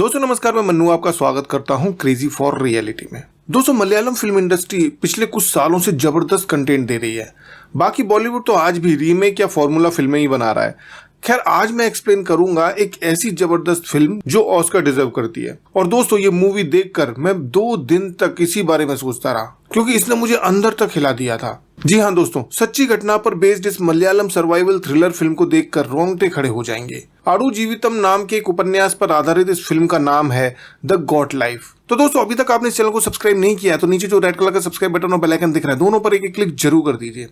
दोस्तों नमस्कार, मैं मन्नू आपका स्वागत करता हूं क्रेजी फॉर रियलिटी में। दोस्तों मलयालम फिल्म इंडस्ट्री पिछले कुछ सालों से जबरदस्त कंटेंट दे रही है। बाकी बॉलीवुड तो आज भी रीमेक या फॉर्मूला फिल्में ही बना रहा है। खैर आज मैं एक्सप्लेन करूंगा एक ऐसी जबरदस्त फिल्म जो ऑस्कर डिजर्व करती है। और दोस्तों ये मूवी देखकर मैं 2 दिन तक इसी बारे में सोचता रहा क्योंकि इसने मुझे अंदर तक हिला दिया था। जी हाँ दोस्तों, सच्ची घटना पर बेस्ड इस मलयालम सर्वाइवल थ्रिलर फिल्म को देखकर रोंगटे खड़े हो जाएंगे। आडू जीवितम नाम के एक उपन्यास पर आधारित इस फिल्म का नाम है द गॉट लाइफ। तो दोस्तों अभी तक आपने इस चैनल को सब्सक्राइब नहीं किया तो नीचे जो रेड कलर का सब्सक्राइब बटन और बेल आइकन दिख रहा है दोनों पर एक क्लिक जरूर कर दीजिए।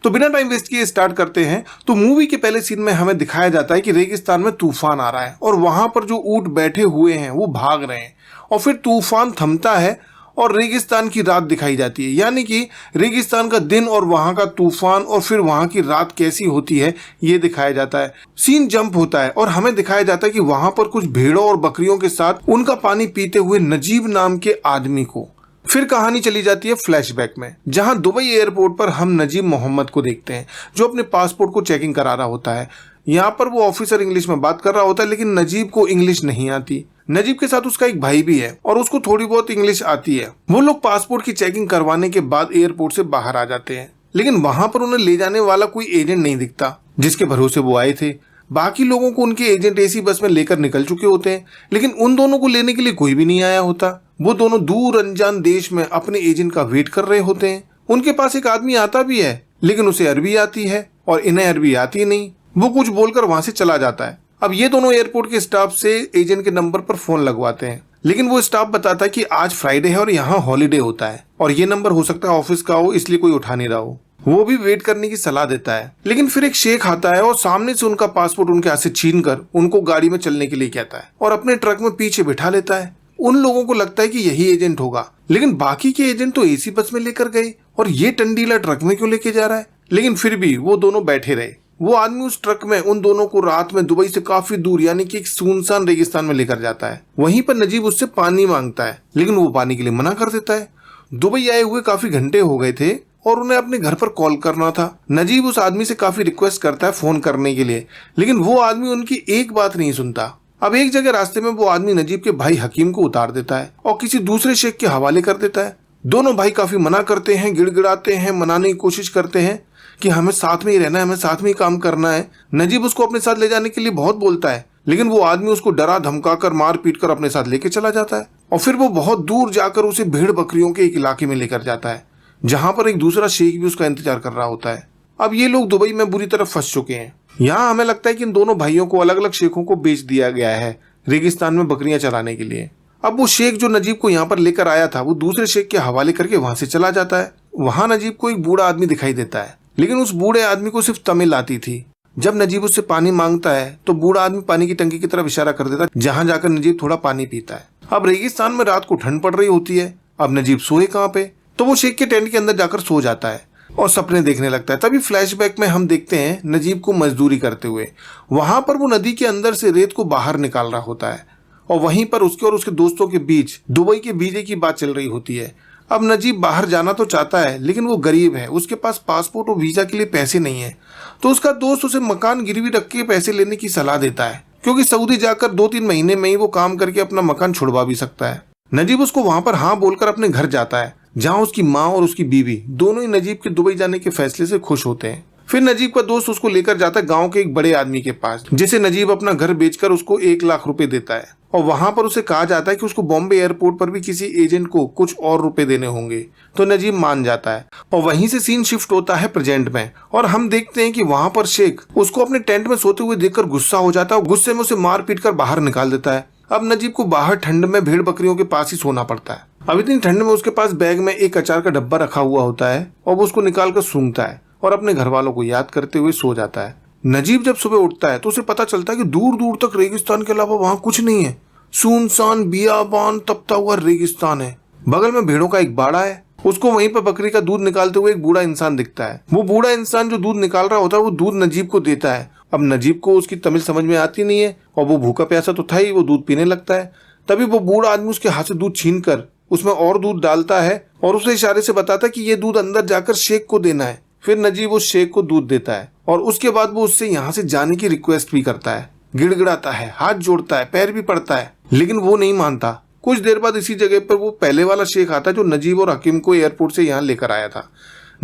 तो बिना टाइम वेस्ट किए स्टार्ट करते हैं। तो मूवी के पहले सीन में हमें दिखाया जाता है कि रेगिस्तान में तूफान आ रहा है और वहां पर जो ऊंट बैठे हुए हैं वो भाग रहे हैं और फिर तूफान थमता है और रेगिस्तान की रात दिखाई जाती है। यानी कि रेगिस्तान का दिन और वहां का तूफान और फिर वहां की रात कैसी होती है ये दिखाया जाता है। सीन जंप होता है और हमें दिखाया जाता है कि वहां पर कुछ भेड़ों और बकरियों के साथ उनका पानी पीते हुए नजीब नाम के आदमी को। फिर कहानी चली जाती है फ्लैशबैक में, जहां दुबई एयरपोर्ट पर हम नजीब मोहम्मद को देखते हैं जो अपने पासपोर्ट को चेकिंग करा रहा होता है। यहाँ पर वो ऑफिसर इंग्लिश में बात कर रहा होता है लेकिन नजीब को इंग्लिश नहीं आती। नजीब के साथ उसका एक भाई भी है और उसको थोड़ी बहुत इंग्लिश आती है। वो लोग पासपोर्ट की चेकिंग करवाने के बाद एयरपोर्ट से बाहर आ जाते हैं लेकिन वहां पर उन्हें ले जाने वाला कोई एजेंट नहीं दिखता जिसके भरोसे वो आए थे। बाकी लोगों को उनके एजेंट एसी बस में लेकर निकल चुके होते हैं लेकिन उन दोनों को लेने के लिए कोई भी नहीं आया होता। वो दोनों दूर अनजान देश में अपने एजेंट का वेट कर रहे होते हैं। उनके पास एक आदमी आता भी है लेकिन उसे अरबी आती है और इन्हें अरबी आती नहीं। वो कुछ बोलकर वहां से चला जाता है। अब ये दोनों एयरपोर्ट के स्टाफ से एजेंट के नंबर पर फोन लगवाते हैं लेकिन वो स्टाफ बताता है कि आज फ्राइडे है और यहाँ हॉलीडे होता है और ये नंबर हो सकता है ऑफिस का हो इसलिए कोई उठा नहीं रहा हो। वो भी वेट करने की सलाह देता है लेकिन फिर एक शेख आता है और सामने से उनका पासपोर्ट उनके हाथ से छीन कर उनको गाड़ी में चलने के लिए कहता है और अपने ट्रक में पीछे बिठा लेता है। उन लोगों को लगता है कि यही एजेंट होगा लेकिन बाकी के एजेंट तो एसी बस में लेकर गए और ये टंडीला ट्रक में क्यों लेके जा रहा है। लेकिन फिर भी वो दोनों बैठे रहे। वो आदमी उस ट्रक में उन दोनों को रात में दुबई से काफी दूर यानी कि एक सुनसान रेगिस्तान में लेकर जाता है। वहीं पर नजीब उससे पानी मांगता है लेकिन वो पानी के लिए मना कर देता है। दुबई आए हुए काफी घंटे हो गए थे और उन्हें अपने घर पर कॉल करना था। नजीब उस आदमी से काफी रिक्वेस्ट करता है फोन करने के लिए लेकिन वो आदमी उनकी एक बात नहीं सुनता। अब एक जगह रास्ते में वो आदमी नजीब के भाई हकीम को उतार देता है और किसी दूसरे शेख के हवाले कर देता है। दोनों भाई काफी मना करते हैं, गिड़गिड़ाते हैं, मनाने की कोशिश करते हैं कि हमें साथ में ही रहना है, हमें साथ में ही काम करना है। नजीब उसको अपने साथ ले जाने के लिए बहुत बोलता है लेकिन वो आदमी उसको डरा धमकाकर मार पीट कर अपने साथ लेके चला जाता है और फिर वो बहुत दूर जाकर उसे भेड़ बकरियों के एक इलाके में लेकर जाता है जहां पर एक दूसरा शेख भी उसका इंतजार कर रहा होता है। अब ये लोग दुबई में बुरी तरह फंस चुके हैं। यहाँ हमें लगता है कि इन दोनों भाइयों को अलग अलग शेखों को बेच दिया गया है रेगिस्तान में बकरियां चराने के लिए। अब वो शेख जो नजीब को यहाँ पर लेकर आया था वो दूसरे शेख के हवाले करके वहां से चला जाता है। वहां नजीब को एक बूढ़ा आदमी दिखाई देता है लेकिन उस बूढ़े आदमी को सिर्फ तमिल आती थी। जब नजीब उससे पानी मांगता है तो बूढ़ा आदमी पानी की टंकी की तरफ इशारा कर देता है जहां जाकर नजीब थोड़ा पानी पीता है। अब रेगिस्तान में रात को ठंड पड़ रही होती है। अब नजीब सोए कहाँ पे, तो वो शेख के टेंट के अंदर जाकर सो जाता है और सपने देखने लगता है। तभी फ्लैशबैक में हम देखते हैं नजीब को मजदूरी करते हुए। वहां पर वो नदी के अंदर से रेत को बाहर निकाल रहा होता है और वहीं पर उसके और उसके दोस्तों के बीच दुबई के वीजे की बात चल रही होती है। अब नजीब बाहर जाना तो चाहता है लेकिन वो गरीब है, उसके पास पासपोर्ट और वीजा के लिए पैसे नहीं है। तो उसका दोस्त उसे मकान गिरवी रख के पैसे लेने की सलाह देता है क्योंकि सऊदी जाकर 2-3 महीने में ही वो काम करके अपना मकान छुड़वा भी सकता है। नजीब उसको वहां पर हाँ बोलकर अपने घर जाता है जहाँ उसकी माँ और उसकी बीवी दोनों ही नजीब के दुबई जाने के फैसले से खुश होते हैं। फिर नजीब का दोस्त उसको लेकर जाता है गांव के एक बड़े आदमी के पास जिसे नजीब अपना घर बेचकर उसको 1 लाख रुपए देता है और वहां पर उसे कहा जाता है कि उसको बॉम्बे एयरपोर्ट पर भी किसी एजेंट को कुछ और रुपए देने होंगे। तो नजीब मान जाता है और वहीं से सीन शिफ्ट होता है प्रेजेंट में और हम देखते हैं कि वहां पर शेख उसको अपने टेंट में सोते हुए देखकर गुस्सा हो जाता है और गुस्से में उसे मार पीट कर बाहर निकाल देता है। अब नजीब को बाहर ठंड में भेड़ बकरियों के पास ही सोना पड़ता है। अब इतनी ठंड में उसके पास बैग में एक अचार का डब्बा रखा हुआ होता है और वो उसको निकाल कर सूंघता है और अपने घर वालों को याद करते हुए सो जाता है। नजीब जब सुबह उठता है तो उसे पता चलता है कि दूर दूर तक रेगिस्तान के अलावा वहां कुछ नहीं है। सुनसान बियाबान तपता हुआ रेगिस्तान है। बगल में भेड़ों का एक बाड़ा है। उसको वहीं पर बकरी का दूध निकालते हुए एक बूढ़ा इंसान दिखता है। वो बूढ़ा इंसान जो दूध निकाल रहा होता है वो दूध नजीब को देता है। अब नजीब को उसकी तमिल समझ में आती नहीं है और वो भूखा प्यासा तो था ही, वो दूध पीने लगता है। तभी वो बूढ़ा आदमी उसके हाथ से दूध छीन कर उसमें और दूध डालता है और उसे इशारे से बताता है कि ये दूध अंदर जाकर शेख को देना है। फिर नजीब उस शेख को दूध देता है और उसके बाद वो उससे यहाँ से जाने की रिक्वेस्ट भी करता है। गिड़गिड़ाता है, हाथ जोड़ता है, पैर भी पड़ता है। लेकिन वो नहीं मानता। कुछ देर बाद इसी जगह पर वो पहले वाला शेख आता है जो नजीब और हकीम को एयरपोर्ट से यहाँ लेकर आया था।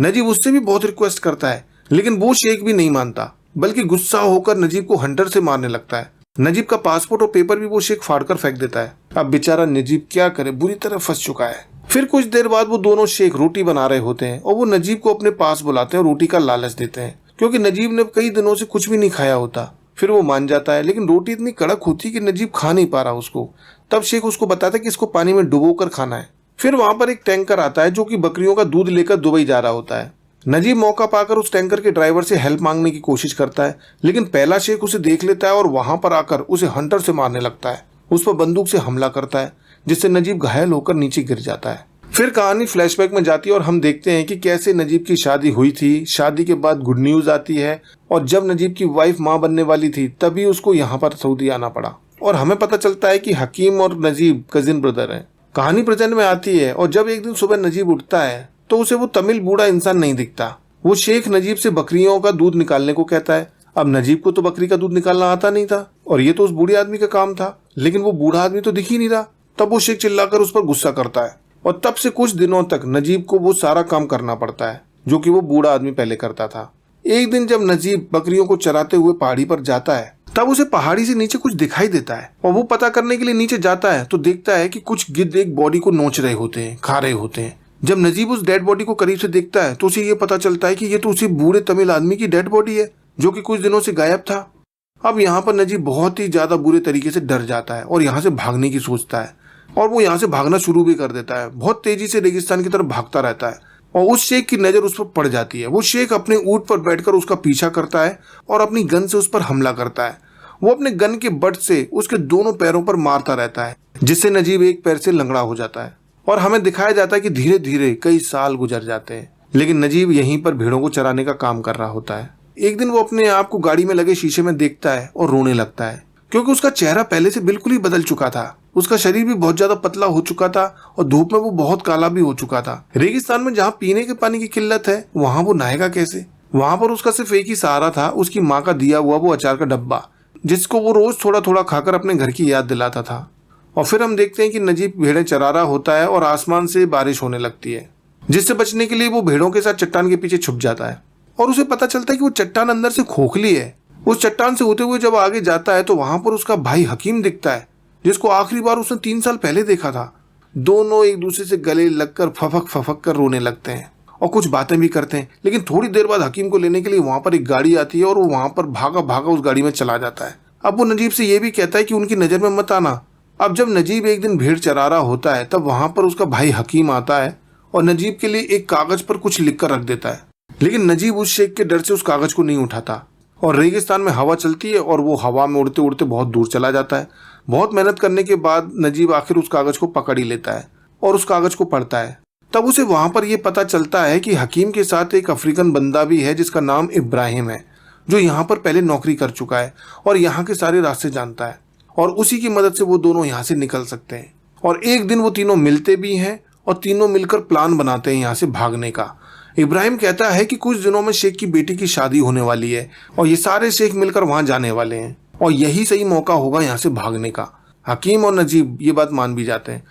नजीब उससे भी बहुत रिक्वेस्ट करता है, लेकिन वो शेख भी नहीं मानता, बल्कि गुस्सा होकर नजीब को हंटर से मारने लगता है। नजीब का पासपोर्ट और पेपर भी वो शेख फाड़कर फेंक देता है। अब बेचारा नजीब क्या करे, बुरी तरह फंस चुका है। फिर कुछ देर बाद वो दोनों शेख रोटी बना रहे होते हैं और वो नजीब को अपने पास बुलाते हैं और रोटी का लालच देते हैं, क्योंकि नजीब ने कई दिनों से कुछ भी नहीं खाया होता। फिर वो मान जाता है, लेकिन रोटी इतनी कड़क होती है कि नजीब खा नहीं पा रहा उसको। तब शेख उसको बताता है कि इसको पानी में डुबो कर खाना है। फिर वहां पर एक टैंकर आता है जो कि बकरियों का दूध लेकर दुबई जा रहा होता है। नजीब मौका पाकर उस टैंकर के ड्राइवर से हेल्प मांगने की कोशिश करता है, लेकिन पहला शेख उसे देख लेता है और वहां पर आकर उसे हंटर से मारने लगता है। उस पर बंदूक से हमला करता है, जिससे नजीब घायल होकर नीचे गिर जाता है। फिर कहानी फ्लैशबैक में जाती है और हम देखते हैं कि कैसे नजीब की शादी हुई थी। शादी के बाद गुड न्यूज आती है और जब नजीब की वाइफ माँ बनने वाली थी तभी उसको यहाँ पर सऊदी आना पड़ा और हमें पता चलता है कि हकीम और नजीब कजिन ब्रदर हैं। कहानी प्रेजेंट में आती है और जब एक दिन सुबह नजीब उठता है तो उसे वो तमिल बूढ़ा इंसान नहीं दिखता। वो शेख नजीब से बकरियों का दूध निकालने को कहता है। अब नजीब को तो बकरी का दूध निकालना आता नहीं था और ये तो उस बूढ़े आदमी का काम था, लेकिन वो बूढ़ा आदमी तो दिख ही नहीं रहा। तब वो शेख चिल्लाकर उस पर गुस्सा करता है और तब से कुछ दिनों तक नजीब को वो सारा काम करना पड़ता है जो कि वो बूढ़ा आदमी पहले करता था। एक दिन जब नजीब बकरियों को चराते हुए पहाड़ी पर जाता है तब उसे पहाड़ी से नीचे कुछ दिखाई देता है और वो पता करने के लिए नीचे जाता है तो देखता है कि कुछ गिद्ध एक बॉडी को नोच रहे होते हैं, खा रहे होते हैं। जब नजीब उस डेड बॉडी को करीब से देखता है तो उसे ये पता चलता है कि ये तो उसी बूढ़े तमिल आदमी की डेड बॉडी है जो कि कुछ दिनों से गायब था। अब यहाँ पर नजीब बहुत ही ज्यादा बुरे तरीके से डर जाता है और यहाँ से भागने की सोचता है और वो यहाँ से भागना शुरू भी कर देता है। बहुत तेजी से रेगिस्तान की तरफ भागता रहता है और उस शेख की नजर उस पर पड़ जाती है। वो शेख अपने ऊंट पर बैठकर उसका पीछा करता है और अपनी गन से उस पर हमला करता है। वो अपने गन के बट से उसके दोनों पैरों पर मारता रहता है, जिससे नजीब एक पैर से लंगड़ा हो जाता है और हमें दिखाया जाता है कि धीरे धीरे कई साल गुजर जाते हैं, लेकिन नजीब यहीं पर भेड़ों को चराने का काम कर रहा होता है। एक दिन वो अपने आप को गाड़ी में लगे शीशे में देखता है और रोने लगता है, क्योंकि उसका चेहरा पहले से बिल्कुल ही बदल चुका था। उसका शरीर भी बहुत ज्यादा पतला हो चुका था और धूप में वो बहुत काला भी हो चुका था। रेगिस्तान में जहाँ पीने के पानी की किल्लत है वहाँ वो नहाएगा कैसे? वहाँ पर उसका सिर्फ एक ही सहारा था, उसकी माँ का दिया हुआ वो अचार का डब्बा, जिसको वो रोज थोड़ा थोड़ा खाकर अपने घर की याद दिलाता था। और फिर हम देखते हैं कि नजीब भेड़ें चरा रहा होता है और आसमान से बारिश होने लगती है, जिससे बचने के लिए वो भेड़ों के साथ चट्टान के पीछे छुप जाता है और उसे पता चलता है कि वो चट्टान अंदर से खोखली है। उस चट्टान से होते हुए जब आगे जाता है तो वहां पर उसका भाई हकीम दिखता है, जिसको आखिरी बार उसने 3 साल पहले देखा था। दोनों एक दूसरे से गले लगकर फफक फफक कर रोने लगते हैं और कुछ बातें भी करते हैं, लेकिन थोड़ी देर बाद हकीम को लेने के लिए वहां पर एक गाड़ी आती है और वो वहां पर भागा भागा उस गाड़ी में चला जाता है। अब वो नजीब से ये भी कहता है कि उनकी नजर में मत आना। अब जब नजीब एक दिन भेड़ चरा रहा होता है तब वहां पर उसका भाई हकीम आता है और नजीब के लिए एक कागज पर कुछ लिख कर रख देता है, लेकिन नजीब उस शेख के डर से उस कागज को नहीं उठाता और रेगिस्तान में हवा चलती है और वो हवा में उड़ते उड़ते बहुत दूर चला जाता है। बहुत मेहनत करने के बाद नजीब आखिर उस कागज को पकड़ ही लेता है और उस कागज को पढ़ता है। तब उसे वहां पर यह पता चलता है कि हकीम के साथ एक अफ्रीकन बंदा भी है जिसका नाम इब्राहिम है, जो यहाँ पर पहले नौकरी कर चुका है और यहाँ के सारे रास्ते जानता है और उसी की मदद से वो दोनों यहाँ से निकल सकते हैं। और एक दिन वो तीनों मिलते भी हैं और तीनों मिलकर प्लान बनाते हैं यहाँ से भागने का। इब्राहिम कहता है कि कुछ दिनों में शेख की बेटी की शादी होने वाली है और ये सारे शेख मिलकर वहां जाने वाले हैं और यही सही मौका होगा यहाँ से भागने का। हकीम और नजीब ये बात मान भी जाते हैं।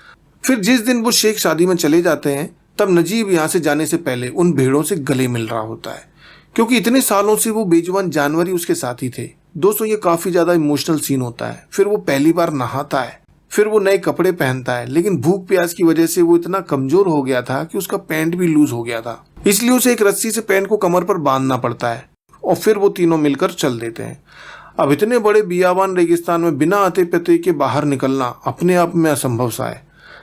फिर जिस दिन वो शेख शादी में चले जाते हैं तब नजीब यहाँ से जाने से पहले उन भेड़ों से गले मिल रहा होता है, क्योंकि इतने सालों से वो बेजुबान जानवर ही उसके साथी थे। दोस्तों ये काफी ज्यादा इमोशनल सीन होता है। फिर वो पहली बार नहाता है, फिर वो नए कपड़े पहनता है, लेकिन भूख प्यास की वजह से वो इतना कमजोर हो गया था कि उसका पैंट भी लूज हो गया था, इसलिए उसे एक रस्सी से पैंट को कमर पर बांधना पड़ता है और फिर वो तीनों मिलकर चल देते हैं। अब इतने बड़े बियाबान रेगिस्तान में बिना आते पते के बाहर निकलना अपने आप में असंभव सा है।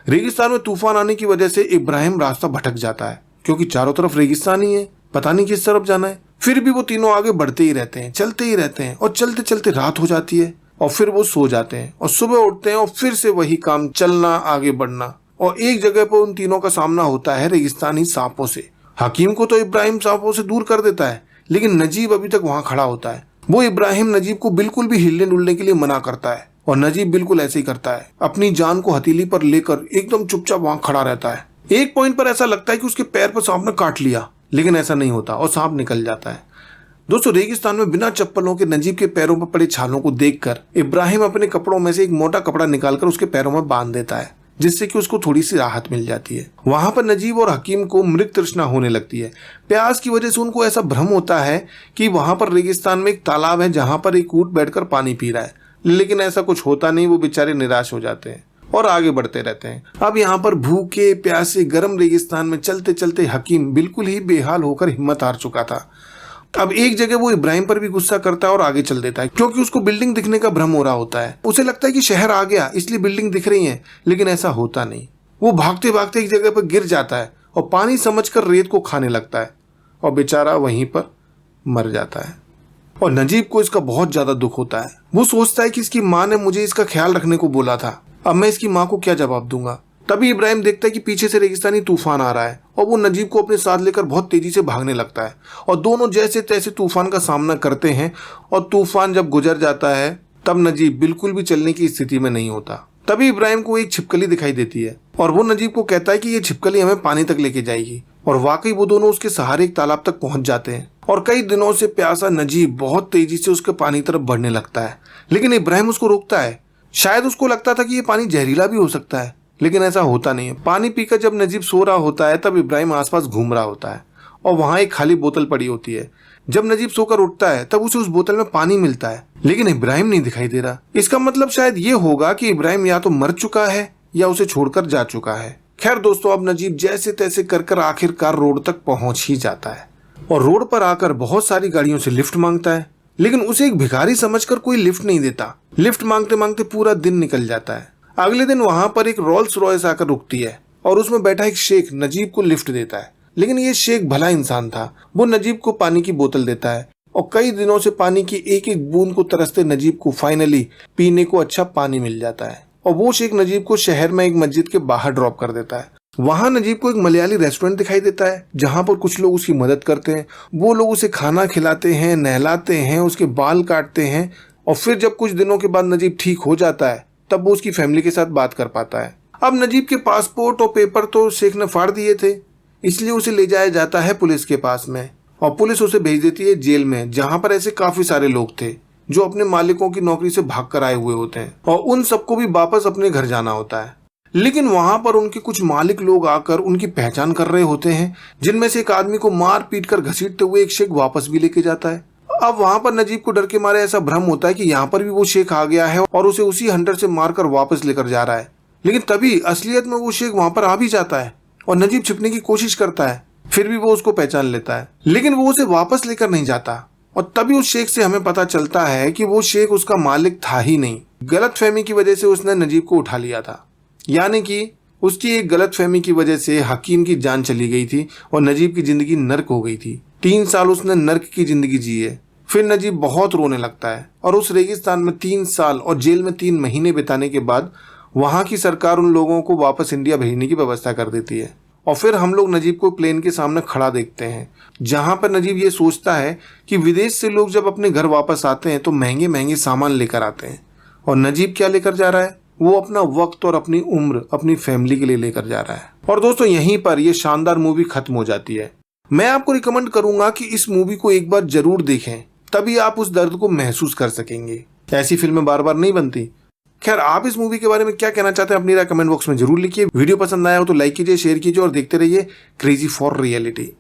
रेगिस्तान में तूफान आने की वजह से इब्राहिम रास्ता भटक जाता है, क्योंकि चारों तरफ रेगिस्तान ही है, पता नहीं किस तरफ जाना है। फिर भी वो तीनों आगे बढ़ते ही रहते हैं, चलते ही रहते हैं और चलते चलते रात हो जाती है और फिर वो सो जाते हैं और सुबह उठते हैं और फिर से वही काम, चलना, आगे बढ़ना। और एक जगह पर उन तीनों का सामना होता है रेगिस्तानी सांपों से। हकीम को तो इब्राहिम सांपों से दूर कर देता है, लेकिन नजीब अभी तक वहां खड़ा होता है। वो इब्राहिम नजीब को बिल्कुल भी हिलने डुलने के लिए मना करता है और नजीब बिल्कुल ऐसे ही करता है, अपनी जान को हथेली पर लेकर एकदम चुपचाप वहां खड़ा रहता है। एक पॉइंट पर ऐसा लगता है कि उसके पैर पर सांप ने काट लिया, लेकिन ऐसा नहीं होता और सांप निकल जाता है। दोस्तों रेगिस्तान में बिना चप्पलों के नजीब के पैरों पर पड़े छालों को देखकर इब्राहिम अपने कपड़ों में से एक मोटा कपड़ा निकालकर उसके पैरों में बांध देता है, जिससे कि उसको थोड़ी सी राहत मिल जाती है। वहां पर नजीब और हकीम को मृग तृष्णा होने लगती है। प्यास की वजह से उनको ऐसा भ्रम होता है कि वहां पर रेगिस्तान में एक तालाब है जहां पर एक ऊंट बैठकर पानी पी रहा है, लेकिन ऐसा कुछ होता नहीं। वो बेचारे निराश हो जाते हैं और आगे बढ़ते रहते हैं। अब यहाँ पर भूखे प्यासे गर्म रेगिस्तान में चलते चलते हकीम बिल्कुल ही बेहाल होकर हिम्मत हार चुका था। अब एक जगह वो इब्राहिम पर भी गुस्सा करता है और आगे चल देता है, क्योंकि उसको बिल्डिंग दिखने का भ्रम हो रहा होता है। उसे लगता है कि शहर आ गया इसलिए बिल्डिंग दिख रही है, लेकिन ऐसा होता नहीं। वो भागते भागते एक जगह पर गिर जाता है और पानी समझकर रेत को खाने लगता है और बेचारा वहीं पर मर जाता है। और नजीब को इसका बहुत ज्यादा दुख होता है। वो सोचता है कि इसकी माँ ने मुझे इसका ख्याल रखने को बोला था, अब मैं इसकी माँ को क्या जवाब दूंगा। तभी इब्राहिम देखता है कि पीछे से रेगिस्तानी तूफान आ रहा है और वो नजीब को अपने साथ लेकर बहुत तेजी से भागने लगता है और दोनों जैसे तैसे तूफान का सामना करते हैं। और तूफान जब गुजर जाता है तब नजीब बिल्कुल भी चलने की स्थिति में नहीं होता। तभी इब्राहिम को एक छिपकली दिखाई देती है और वो नजीब को कहता है कि ये छिपकली हमें पानी तक लेके जाएगी। और वाकई वो दोनों उसके सहारे एक तालाब तक पहुंच जाते हैं और कई दिनों से प्यासा नजीब बहुत तेजी से उसके पानी तरफ बढ़ने लगता है, लेकिन इब्राहिम उसको रोकता है। शायद उसको लगता था कि ये पानी जहरीला भी हो सकता है, लेकिन ऐसा होता नहीं है। पानी पीकर जब नजीब सो रहा होता है तब इब्राहिम आसपास घूम रहा होता है और वहां एक खाली बोतल पड़ी होती है। जब नजीब सोकर उठता है तब उसे उस बोतल में पानी मिलता है, लेकिन इब्राहिम नहीं दिखाई दे रहा। इसका मतलब शायद ये होगा कि इब्राहिम या तो मर चुका है या उसे छोड़कर जा चुका है। खैर दोस्तों, अब नजीब जैसे तैसे कर आखिरकार रोड तक पहुंच ही जाता है और रोड पर आकर बहुत सारी गाड़ियों से लिफ्ट मांगता है, लेकिन उसे एक भिखारी समझकर कोई लिफ्ट नहीं देता। लिफ्ट मांगते मांगते पूरा दिन निकल जाता है। अगले दिन वहां पर एक रोल्स रॉयस आकर रुकती है और उसमें बैठा एक शेख नजीब को लिफ्ट देता है, लेकिन ये शेख भला इंसान था। वो नजीब को पानी की बोतल देता है और कई दिनों से पानी की एक एक बूंद को तरसते नजीब को फाइनली पीने को अच्छा पानी मिल जाता है और वो शेख नजीब को शहर में एक मस्जिद के बाहर ड्रॉप कर देता है। वहां नजीब को एक मलयाली रेस्टोरेंट दिखाई देता है जहां पर कुछ लोग उसकी मदद करते हैं। वो लोग उसे खाना खिलाते हैं, नहलाते हैं, उसके बाल काटते हैं और फिर जब कुछ दिनों के बाद नजीब ठीक हो जाता है तब वो उसकी फैमिली के साथ बात कर पाता है। अब नजीब के पासपोर्ट और पेपर तो शेख ने फाड़ दिए थे, इसलिए उसे ले जाया जाता है पुलिस के पास में और पुलिस उसे भेज देती है जेल में, जहां पर ऐसे काफी सारे लोग थे जो अपने मालिकों की नौकरी से भाग कर आए हुए होते हैं और उन सबको भी वापस अपने घर जाना होता है। लेकिन वहां पर उनके कुछ मालिक लोग आकर उनकी पहचान कर रहे होते हैं, जिनमें से एक आदमी को मार पीट कर घसीटते हुए एक शेख वापस भी लेके जाता है। अब वहां पर नजीब को डर के मारे ऐसा भ्रम होता है कि यहाँ पर भी वो शेख आ गया है और उसे उसी हंटर से मारकर वापस लेकर जा रहा है। लेकिन तभी असलियत में वो शेख वहां पर आ भी जाता है और नजीब छिपने की कोशिश करता है, फिर भी वो उसको पहचान लेता है, लेकिन वो उसे वापस लेकर नहीं जाता। और तभी उस शेख से हमें पता चलता है कि वो शेख उसका मालिक था ही नहीं। गलतफहमी की वजह से उसने नजीब को उठा लिया था, यानी कि उसकी एक गलतफहमी की वजह से हकीम की जान चली गई थी और नजीब की जिंदगी नर्क हो गई थी। 3 साल उसने नर्क की जिंदगी जी है। फिर नजीब बहुत रोने लगता है और उस रेगिस्तान में 3 साल और जेल में 3 महीने बिताने के बाद वहां की सरकार उन लोगों को वापस इंडिया भेजने की व्यवस्था कर देती है। और फिर हम लोग नजीब को प्लेन के सामने खड़ा देखते हैं, जहां पर नजीब ये सोचता है कि विदेश से लोग जब अपने घर वापस आते हैं तो महंगे महंगे सामान लेकर आते हैं, और नजीब क्या लेकर जा रहा है? वो अपना वक्त और अपनी उम्र अपनी फैमिली के लिए लेकर जा रहा है। और दोस्तों यहीं पर ये शानदार मूवी खत्म हो जाती है। मैं आपको रिकमेंड करूंगा कि इस मूवी को एक बार जरूर देखें, तभी आप उस दर्द को महसूस कर सकेंगे। ऐसी फिल्में बार बार नहीं बनती। खैर, आप इस मूवी के बारे में क्या कहना चाहते हैं अपनी राय कमेंट बॉक्स में जरूर लिखिए। वीडियो पसंद आया हो तो लाइक कीजिए, शेयर कीजिए और देखते रहिए क्रेजी फॉर रियलिटी।